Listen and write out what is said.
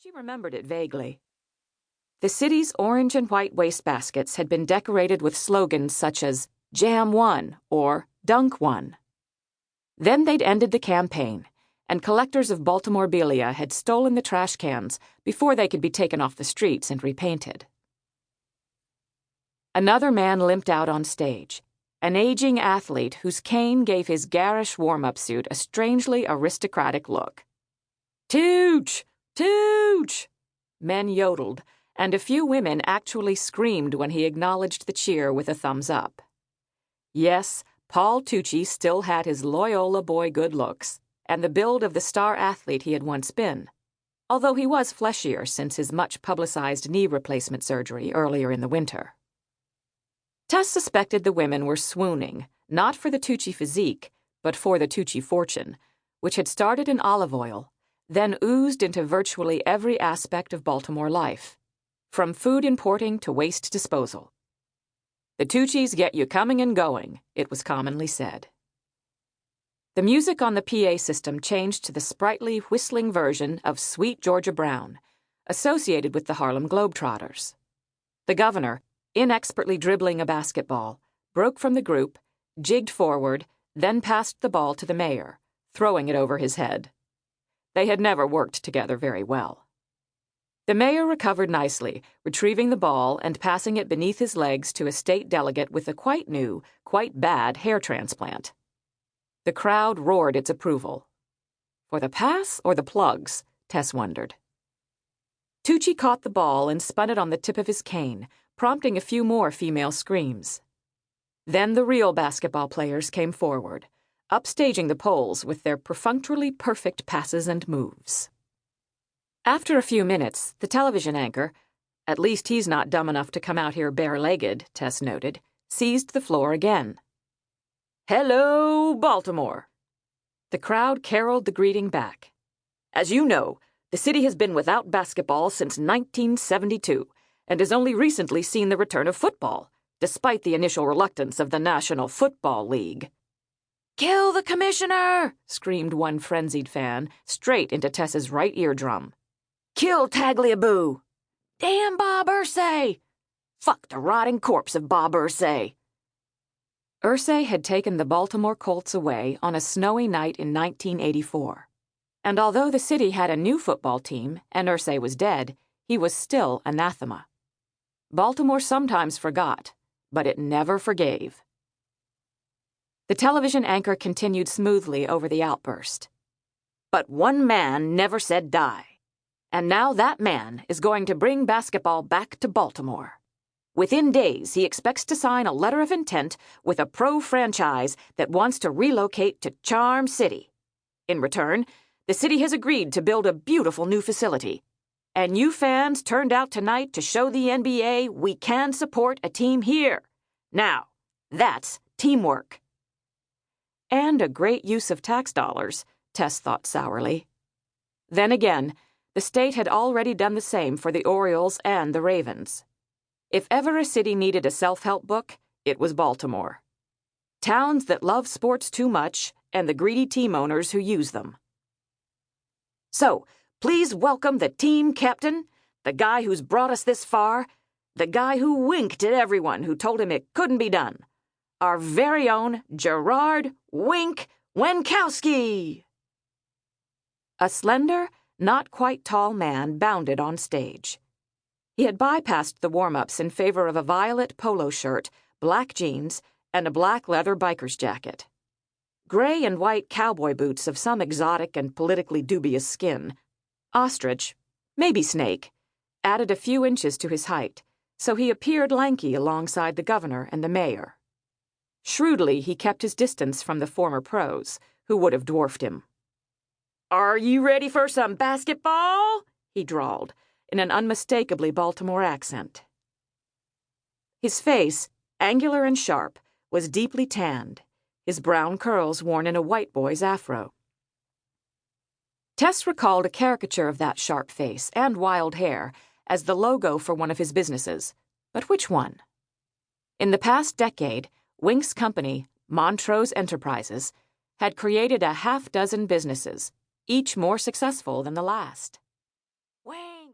She remembered it vaguely. The city's orange and white wastebaskets had been decorated with slogans such as Jam 1 or Dunk 1. Then they'd ended the campaign, and collectors of Baltimore Belia had stolen the trash cans before they could be taken off the streets and repainted. Another man limped out on stage, an aging athlete whose cane gave his garish warm-up suit a strangely aristocratic look. "Tooch! Tooch!" Men yodeled, and a few women actually screamed when he acknowledged the cheer with a thumbs up. Yes, Paul Tucci still had his Loyola boy good looks and the build of the star athlete he had once been, although he was fleshier since his much-publicized knee replacement surgery earlier in the winter. Tess suspected the women were swooning, not for the Tucci physique, but for the Tucci fortune, which had started in olive oil, then oozed into virtually every aspect of Baltimore life, from food importing to waste disposal. "The Tuccis get you coming and going," it was commonly said. The music on the PA system changed to the sprightly, whistling version of Sweet Georgia Brown, associated with the Harlem Globetrotters. The governor, inexpertly dribbling a basketball, broke from the group, jigged forward, then passed the ball to the mayor, throwing it over his head. They had never worked together very well. The mayor recovered nicely, retrieving the ball and passing it beneath his legs to a state delegate with a quite new, quite bad hair transplant. The crowd roared its approval. For the pass or the plugs, Tess wondered. Tucci caught the ball and spun it on the tip of his cane, prompting a few more female screams. Then the real basketball players came forward, upstaging the poles with their perfunctorily perfect passes and moves. After a few minutes, the television anchor, "At least he's not dumb enough to come out here bare-legged," Tess noted, seized the floor again. "Hello, Baltimore!" The crowd caroled the greeting back. "As you know, the city has been without basketball since 1972 and has only recently seen the return of football, despite the initial reluctance of the National Football League." "Kill the commissioner!" screamed one frenzied fan, straight into Tess's right eardrum. "Kill Tagliabue!" "Damn Bob Irsay!" "Fuck the rotting corpse of Bob Irsay!" Irsay had taken the Baltimore Colts away on a snowy night in 1984. And although the city had a new football team and Irsay was dead, he was still anathema. Baltimore sometimes forgot, but it never forgave. The television anchor continued smoothly over the outburst. "But one man never said die. And now that man is going to bring basketball back to Baltimore. Within days, he expects to sign a letter of intent with a pro franchise that wants to relocate to Charm City. In return, the city has agreed to build a beautiful new facility. And you fans turned out tonight to show the NBA we can support a team here. Now, that's teamwork." And a great use of tax dollars, Tess thought sourly. Then again, the state had already done the same for the Orioles and the Ravens. If ever a city needed a self-help book, it was Baltimore. Towns that love sports too much and the greedy team owners who use them. "So, please welcome the team captain, the guy who's brought us this far, the guy who winked at everyone who told him it couldn't be done. Our very own Gerard Wink Wynkowski!" A slender, not quite tall man bounded on stage. He had bypassed the warm-ups in favor of a violet polo shirt, black jeans, and a black leather biker's jacket. Gray and white cowboy boots of some exotic and politically dubious skin, ostrich, maybe snake, added a few inches to his height, so he appeared lanky alongside the governor and the mayor. Shrewdly, he kept his distance from the former pros, who would have dwarfed him. "Are you ready for some basketball?" he drawled, in an unmistakably Baltimore accent. His face, angular and sharp, was deeply tanned, his brown curls worn in a white boy's afro. Tess recalled a caricature of that sharp face and wild hair as the logo for one of his businesses, but which one? In the past decade, Wink's company, Montrose Enterprises, had created a half-dozen businesses, each more successful than the last.